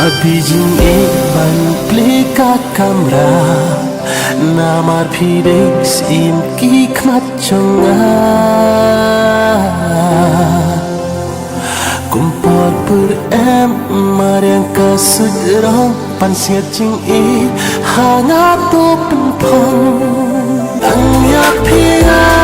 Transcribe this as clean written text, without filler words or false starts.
Abijing ban plika kamra Namar pidex im kikmat chonga Kumpul per em mariang kasudrong Pansiat jing hangat tu penpong Ang ya pira